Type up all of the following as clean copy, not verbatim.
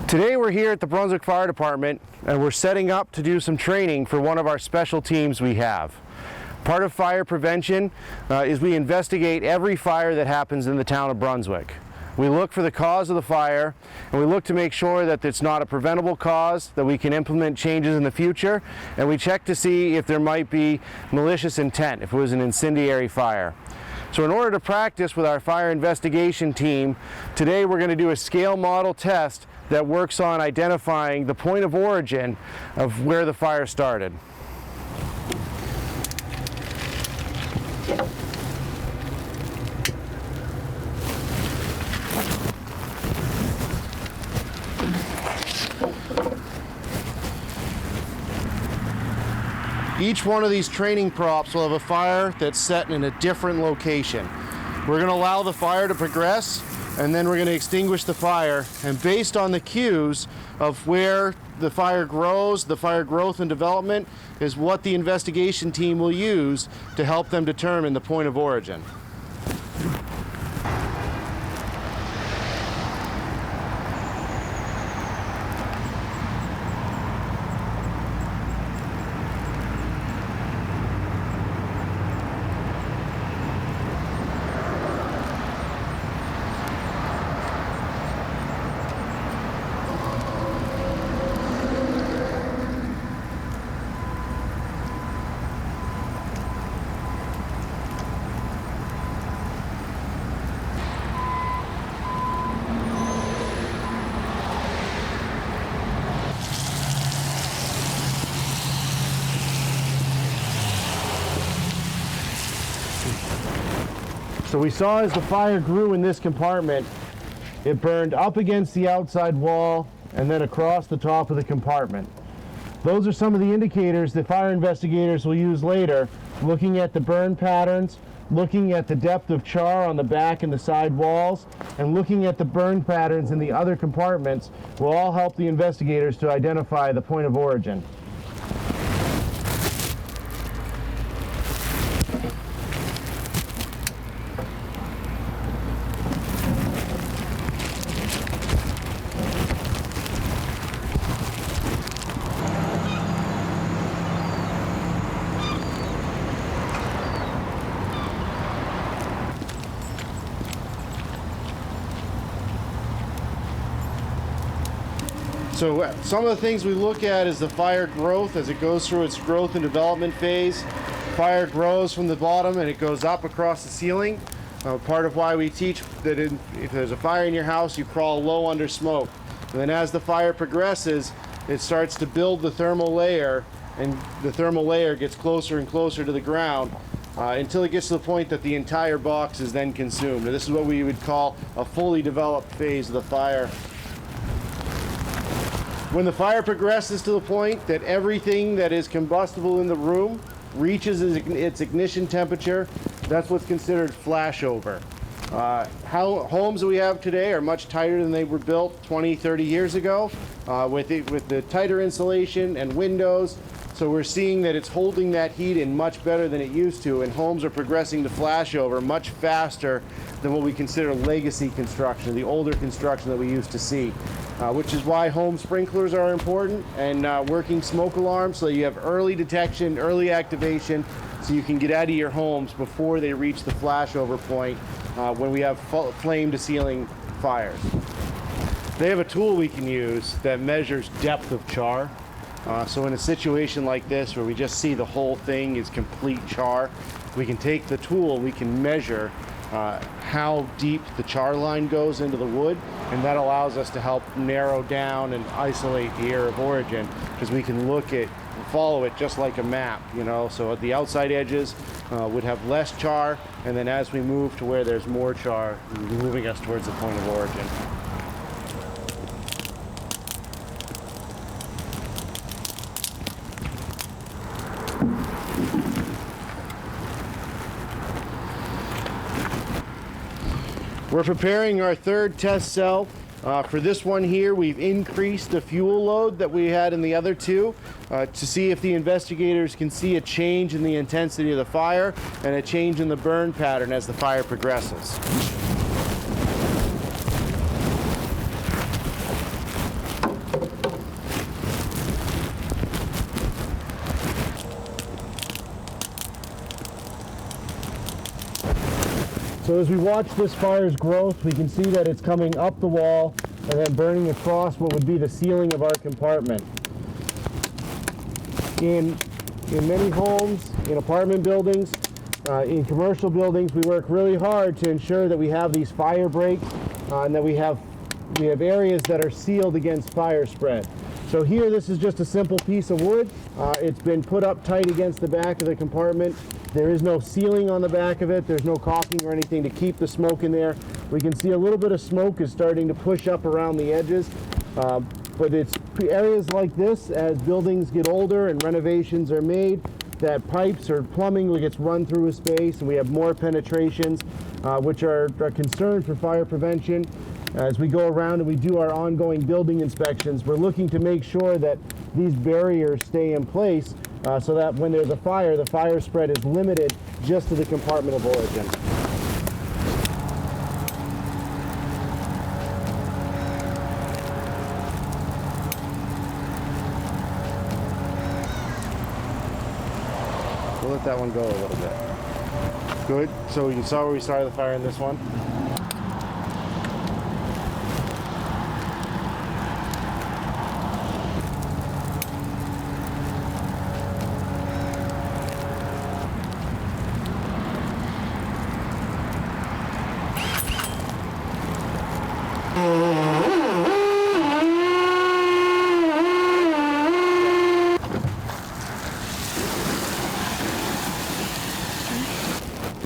Today we're here at the Brunswick Fire Department and we're setting up to do some training for one of our special teams we have. Part of fire prevention is we investigate every fire that happens in the town of Brunswick. We look for the cause of the fire and we look to make sure that it's not a preventable cause, that we can implement changes in the future, and we check to see if there might be malicious intent, if it was an incendiary fire. So in order to practice with our fire investigation team, today we're going to do a scale model test that works on identifying the point of origin of where the fire started. Each one of these training props will have a fire that's set in a different location. We're going to allow the fire to progress, and then we're going to extinguish the fire, and based on the cues of where the fire grows, the fire growth and development is what the investigation team will use to help them determine the point of origin. So we saw as the fire grew in this compartment, it burned up against the outside wall and then across the top of the compartment. Those are some of the indicators that fire investigators will use later, looking at the burn patterns, looking at the depth of char on the back and the side walls, and looking at the burn patterns in the other compartments will all help the investigators to identify the point of origin. So some of the things we look at is the fire growth as it goes through its growth and development phase. Fire grows from the bottom and it goes up across the ceiling. Part of why we teach that if there's a fire in your house, you crawl low under smoke. And then as the fire progresses, it starts to build the thermal layer, and the thermal layer gets closer and closer to the ground until it gets to the point that the entire box is then consumed. And this is what we would call a fully developed phase of the fire. When the fire progresses to the point that everything that is combustible in the room reaches its ignition temperature, that's what's considered flashover. Homes that we have today are much tighter than they were built 20, 30 years ago with the tighter insulation and windows. So we're seeing that it's holding that heat in much better than it used to, and homes are progressing to flashover much faster than what we consider legacy construction, the older construction that we used to see. Which is why home sprinklers are important, and working smoke alarms, so you have early detection, early activation, so you can get out of your homes before they reach the flashover point when we have flame to ceiling fires. They have a tool we can use that measures depth of char. So in a situation like this where we just see the whole thing is complete char, we can take the tool, we can measure how deep the char line goes into the wood, and that allows us to help narrow down and isolate the area of origin, because we can look at and follow it just like a map, you know. So at the outside edges would have less char, and then as we move to where there's more char, moving us towards the point of origin. We're preparing our third test cell. For this one here, we've increased the fuel load that we had in the other two to see if the investigators can see a change in the intensity of the fire and a change in the burn pattern as the fire progresses. So as we watch this fire's growth, we can see that it's coming up the wall and then burning across what would be the ceiling of our compartment. In many homes, in apartment buildings, in commercial buildings, we work really hard to ensure that we have these fire breaks and that we have areas that are sealed against fire spread. So here, this is just a simple piece of wood. It's been put up tight against the back of the compartment. There is no ceiling on the back of it. There's no caulking or anything to keep the smoke in there. We can see a little bit of smoke is starting to push up around the edges. But it's areas like this, as buildings get older and renovations are made, that pipes or plumbing gets run through a space and we have more penetrations, which are a concern for fire prevention. As we go around and we do our ongoing building inspections, we're looking to make sure that these barriers stay in place so that when there's a fire, the fire spread is limited just to the compartment of origin. We'll let that one go a little bit. Good. So you saw where we started the fire in this one?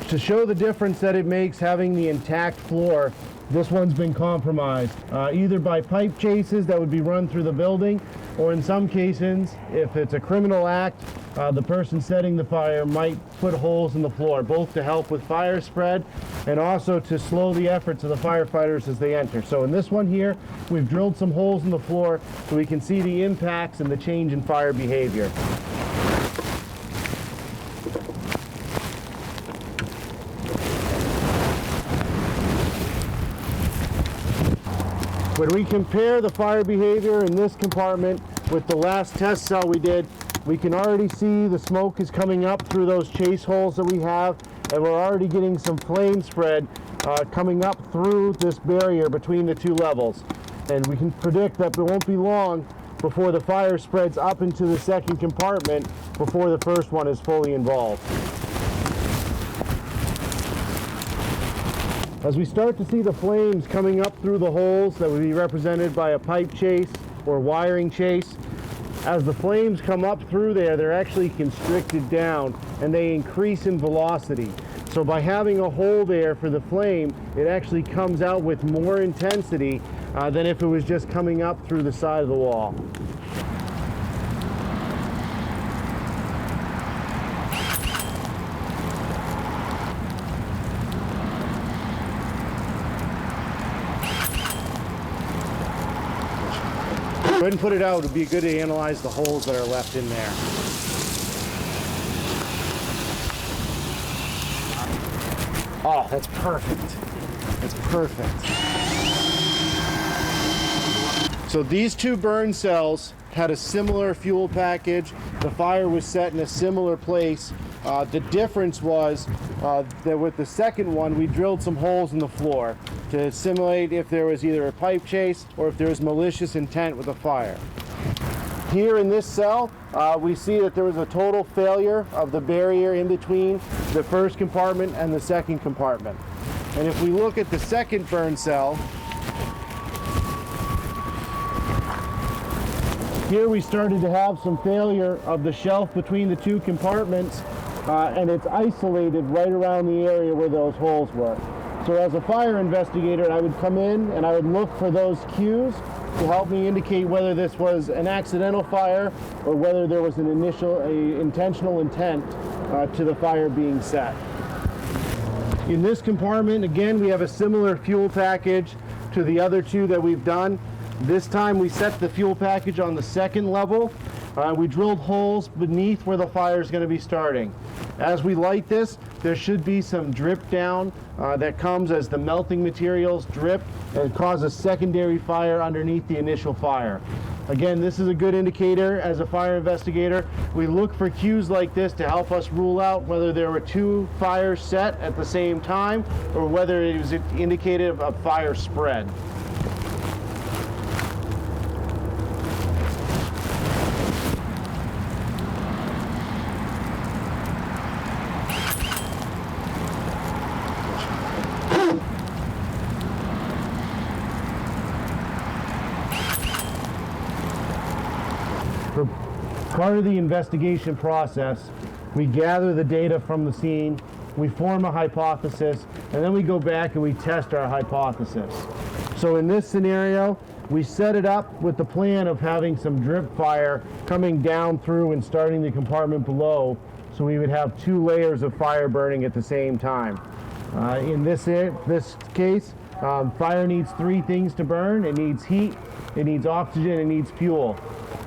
To show the difference that it makes having the intact floor, this one's been compromised, either by pipe chases that would be run through the building, or in some cases, if it's a criminal act, the person setting the fire might put holes in the floor, both to help with fire spread and also to slow the efforts of the firefighters as they enter. So in this one here, we've drilled some holes in the floor so we can see the impacts and the change in fire behavior. When we compare the fire behavior in this compartment with the last test cell we did, we can already see the smoke is coming up through those chase holes that we have, and we're already getting some flame spread coming up through this barrier between the two levels. And we can predict that it won't be long before the fire spreads up into the second compartment before the first one is fully involved. As we start to see the flames coming up through the holes that would be represented by a pipe chase or wiring chase, as the flames come up through there, they're actually constricted down and they increase in velocity. So by having a hole there for the flame, it actually comes out with more intensity than if it was just coming up through the side of the wall. Go ahead and put it out. It would be good to analyze the holes that are left in there. Oh, that's perfect. That's perfect. So these two burn cells had a similar fuel package. The fire was set in a similar place. The difference was that with the second one, we drilled some holes in the floor to simulate if there was either a pipe chase or if there was malicious intent with the fire. Here in this cell, we see that there was a total failure of the barrier in between the first compartment and the second compartment. And if we look at the second burn cell, here we started to have some failure of the shelf between the two compartments, and it's isolated right around the area where those holes were. So as a fire investigator, I would come in and I would look for those cues to help me indicate whether this was an accidental fire or whether there was an intentional intent to the fire being set. In this compartment, again, we have a similar fuel package to the other two that we've done. This time we set the fuel package on the second level. We drilled holes beneath where the fire is going to be starting. As we light this, there should be some drip down that comes as the melting materials drip and cause a secondary fire underneath the initial fire. Again, this is a good indicator as a fire investigator. We look for cues like this to help us rule out whether there were two fires set at the same time or whether it was indicative of fire spread. For part of the investigation process, we gather the data from the scene, we form a hypothesis, and then we go back and we test our hypothesis. So in this scenario, we set it up with the plan of having some drip fire coming down through and starting the compartment below, so we would have two layers of fire burning at the same time. In this case, fire needs three things to burn. It needs heat, it needs oxygen, it needs fuel.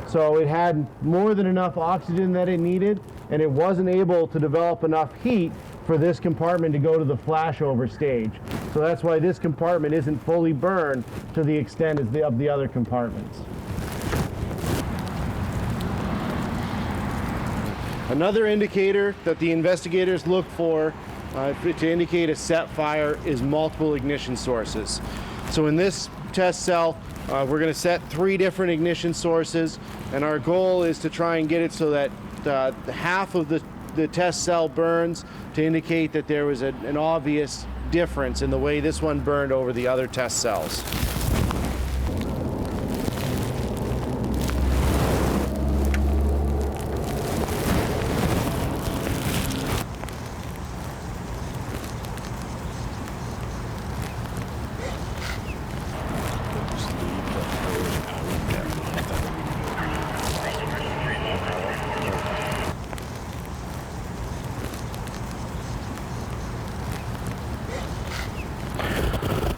So it had more than enough oxygen that it needed, and it wasn't able to develop enough heat for this compartment to go to the flashover stage. So that's why this compartment isn't fully burned to the extent of the other compartments. Another indicator that the investigators look for to indicate a set fire is multiple ignition sources. So in this test cell, we're going to set 3 different ignition sources, and our goal is to try and get it so that half of the test cell burns to indicate that there was an obvious difference in the way this one burned over the other test cells.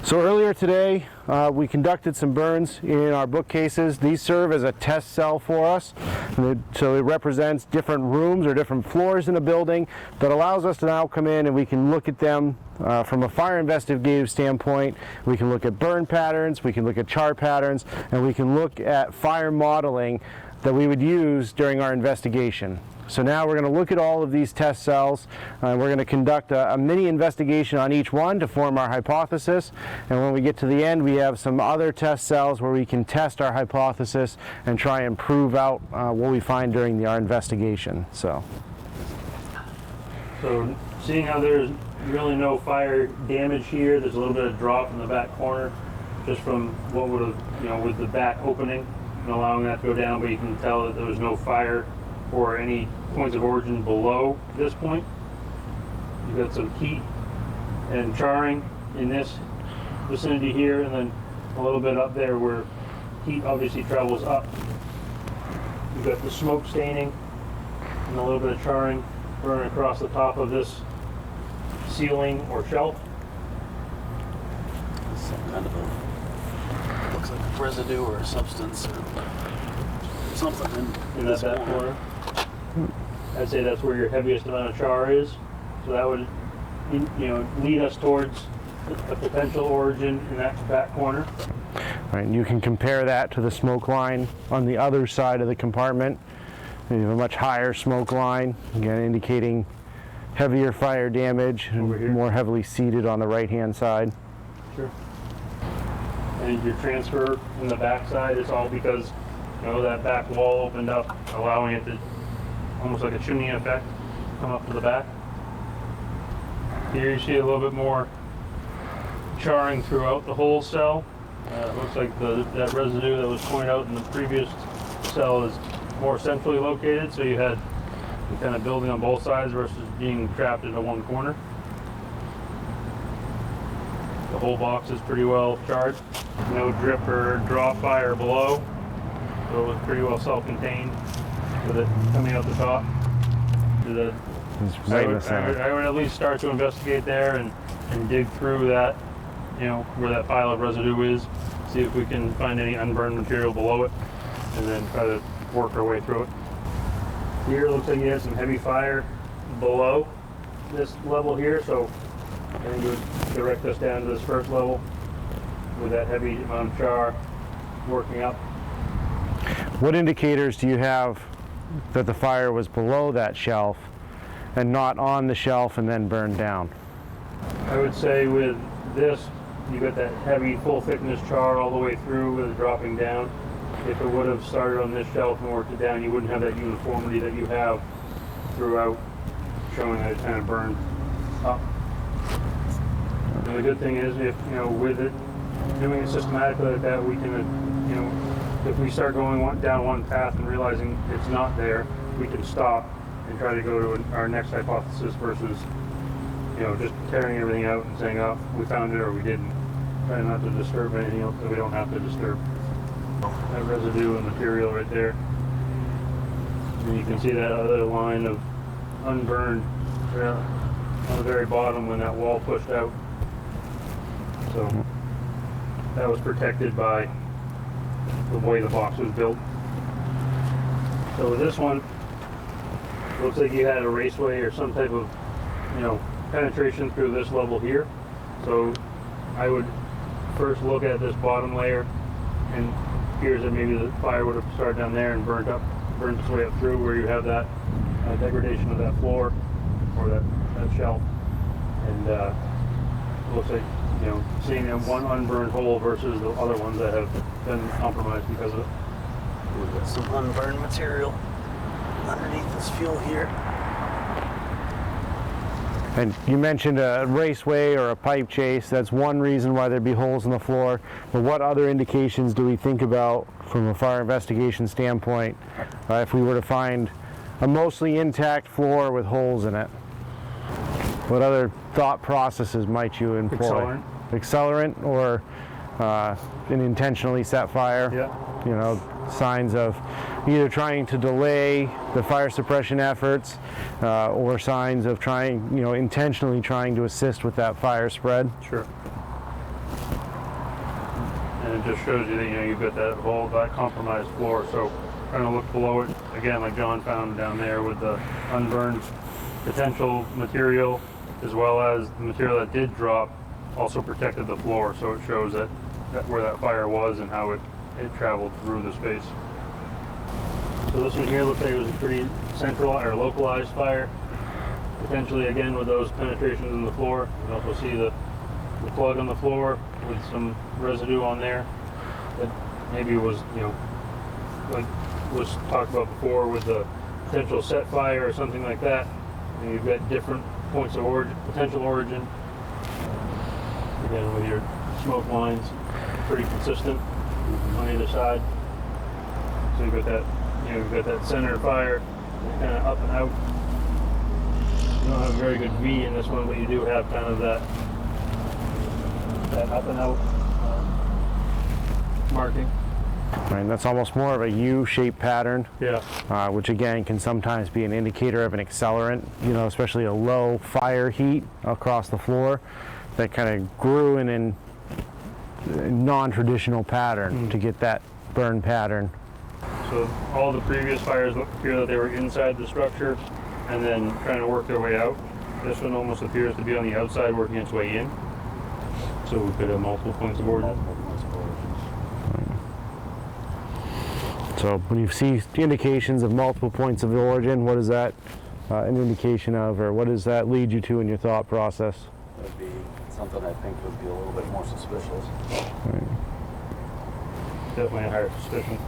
So earlier today, we conducted some burns in our bookcases. These serve as a test cell for us. So it represents different rooms or different floors in a building that allows us to now come in and we can look at them from a fire investigative standpoint. We can look at burn patterns, we can look at char patterns, and we can look at fire modeling that we would use during our investigation. So now we're going to look at all of these test cells, and we're going to conduct a mini investigation on each one to form our hypothesis. And when we get to the end, we have some other test cells where we can test our hypothesis and try and prove out what we find during our investigation. So seeing how there's really no fire damage here, there's a little bit of drop in the back corner just from what would have, with the back opening and allowing that to go down, but you can tell that there was no fire or any points of origin below this point. You've got some heat and charring in this vicinity here, and then a little bit up there where heat obviously travels up. You've got the smoke staining and a little bit of charring burning across the top of this ceiling or shelf. Some kind of a, looks like a residue or a substance or something in that back corner. I'd say that's where your heaviest amount of char is. So that would, lead us towards a potential origin in that back corner. Right, and you can compare that to the smoke line on the other side of the compartment. You have a much higher smoke line, again indicating heavier fire damage and more heavily seated on the right-hand side. Sure. And your transfer in the back side is all because that back wall opened up, allowing it to, almost like a chimney effect, come up to the back. Here you see a little bit more charring throughout the whole cell. It looks like that residue that was pointed out in the previous cell is more centrally located, so you had kind of building on both sides versus being trapped into one corner. The whole box is pretty well charred. No drip or draw fire below. So it was pretty well self-contained with it coming out the top. I would at least start to investigate there and dig through that, where that pile of residue is, see if we can find any unburned material below it, and then try to work our way through it. Here it looks like you had some heavy fire below this level here, so I think you would direct us down to this first level with that heavy amount of char working up. What indicators do you have that the fire was below that shelf and not on the shelf and then burned down? I would say with this, you got that heavy, full thickness char all the way through with it dropping down. If it would have started on this shelf and worked it down, you wouldn't have that uniformity that you have throughout, showing that it kind of burned up. And the good thing is, if with it doing it systematically like that, we can, if we start going down one path and realizing it's not there, we can stop and try to go to our next hypothesis versus, just tearing everything out and saying, oh, we found it or we didn't. Try not to disturb anything else that we don't have to disturb. That residue and material right there. And you can see that other line of unburned on the very bottom when that wall pushed out. So that was protected by the way the box was built. So with this one, it looks like you had a raceway or some type of, penetration through this level here. So I would first look at this bottom layer and appears that maybe the fire would have started down there and burned its way up through where you have that degradation of that floor or that shelf. And it looks like, seeing that one unburned hole versus the other ones that have been compromised because of it. We've got some unburned material underneath this fuel here. And you mentioned a raceway or a pipe chase. That's one reason why there'd be holes in the floor. But what other indications do we think about from a fire investigation standpoint if we were to find a mostly intact floor with holes in it? What other thought processes might you employ? Accelerant or an intentionally set fire? Yeah. Signs of either trying to delay the fire suppression efforts or signs of intentionally trying to assist with that fire spread. Sure. And it just shows you that you've got that whole compromised floor. So trying to look below it again, like John found down there with the unburned potential material, as well as the material that did drop, also protected the floor. So it shows that where that fire was and how it traveled through the space. So this one here looks like it was a pretty central or localized fire. Potentially again with those penetrations in the floor. You can also see the plug on the floor with some residue on there that maybe was, like was talked about before with the potential set fire or something like that. And you've got different points of origin, potential origin. Again with your smoke lines, pretty consistent on either side. So you've got that center fire kind of up and out. You don't have a very good V in this one, but you do have kind of that up and out marking. Right, and that's almost more of a U-shaped pattern. Yeah. Which again can sometimes be an indicator of an accelerant, especially a low fire heat across the floor that kind of grew in a non-traditional pattern to get that burn pattern. So all the previous fires appear that they were inside the structure and then trying to work their way out. This one almost appears to be on the outside working its way in. So we could have multiple points of origin. So when you see indications of multiple points of origin, what is that an indication of, or what does that lead you to in your thought process? That'd be something I think would be a little bit more suspicious. Right. Definitely a higher suspicion.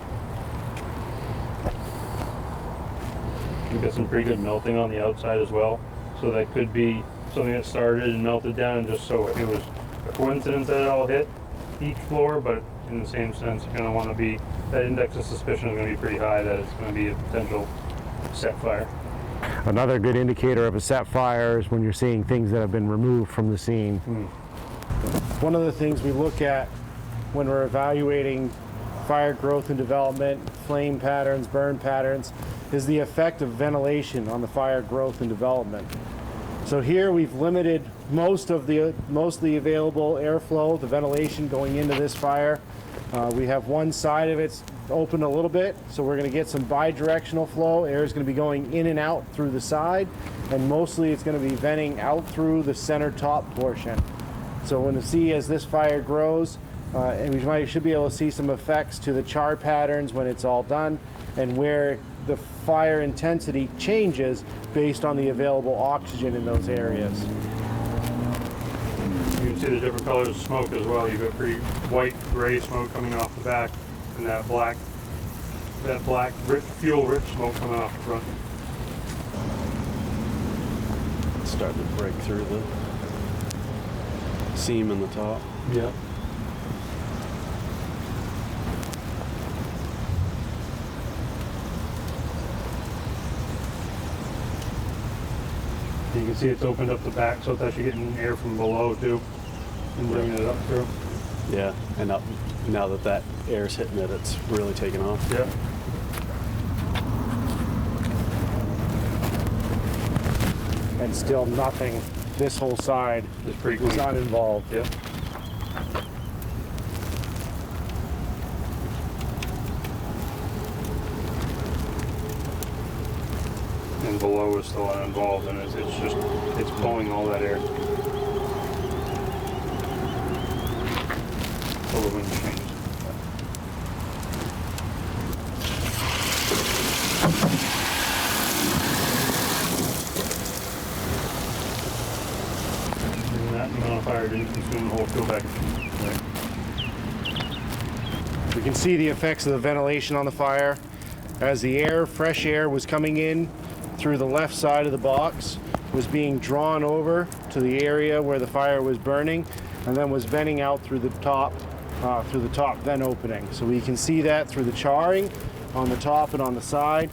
We've got some pretty good melting on the outside as well. So that could be something that started and melted down, and just so it was a coincidence that it all hit each floor, but in the same sense, you're going to want to be, that index of suspicion is going to be pretty high that it's going to be a potential set fire. Another good indicator of a set fire is when you're seeing things that have been removed from the scene. One of the things we look at when we're evaluating fire growth and development, flame patterns, burn patterns, is the effect of ventilation on the fire growth and development. So here we've limited most of the available airflow, the ventilation going into this fire. We have one side of it's open a little bit, so we're going to get some bi-directional flow. Air is going to be going in and out through the side, and mostly it's going to be venting out through the center top portion. So when you see as this fire grows, and we should be able to see some effects to the char patterns when it's all done, and where the fire intensity changes based on the available oxygen in those areas. You can see the different colors of smoke as well. You've got pretty white, gray smoke coming off the back, and that black, rich, fuel-rich smoke coming off the front. It's starting to break through the seam in the top. Yeah. You can see it's opened up the back, so it's actually getting air from below too, and bringing it up through. Yeah, and up now that air's hitting it, it's really taking off. Yeah. And still nothing. This whole side It's pretty is clean. uninvolved. Yeah. And below is still uninvolved, and it's pulling all that air. Till the wind changes. And that amount of fire didn't consume the whole fuel package. We can see the effects of the ventilation on the fire as the air, fresh air, was coming in through the left side of the box, was being drawn over to the area where the fire was burning, and then was venting out through the top vent opening. So we can see that through the charring on the top and on the side,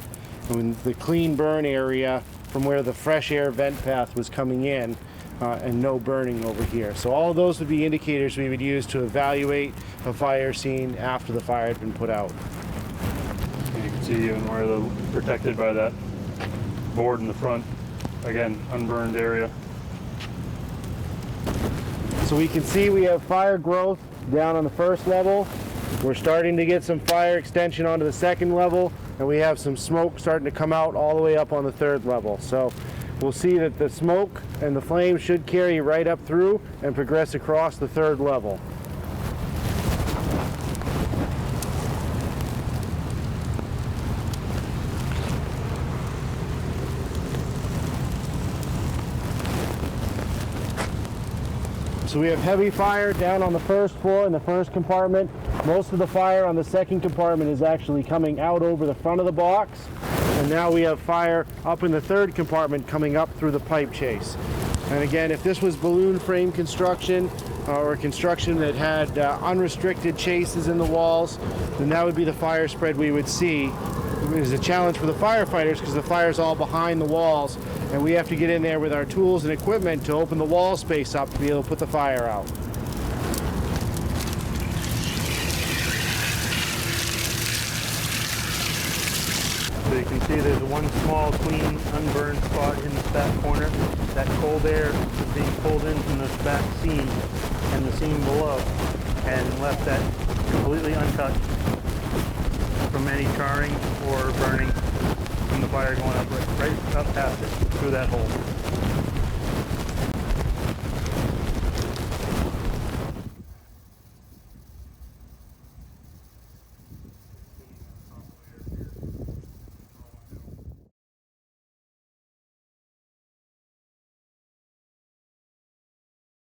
and the clean burn area from where the fresh air vent path was coming in, and no burning over here. So all of those would be indicators we would use to evaluate a fire scene after the fire had been put out. And you can see even where the protected by that board in the front, again, unburned area. So we can see we have fire growth down on the first level. We're starting to get some fire extension onto the second level, and we have some smoke starting to come out all the way up on the third level. So we'll see that the smoke and the flame should carry right up through and progress across the third level. So we have heavy fire down on the first floor in the first compartment. Most of the fire on the second compartment is actually coming out over the front of the box. And now we have fire up in the third compartment coming up through the pipe chase. And again, if this was balloon frame construction or construction that had unrestricted chases in the walls, then that would be the fire spread we would see. It is a challenge for the firefighters because the fire's all behind the walls, and we have to get in there with our tools and equipment to open the wall space up to be able to put the fire out. So you can see there's one small, clean, unburned spot in this back corner. That cold air is being pulled in from this back seam and the seam below, and left that completely untouched from any charring or burning from the fire going up right up past it through that hole.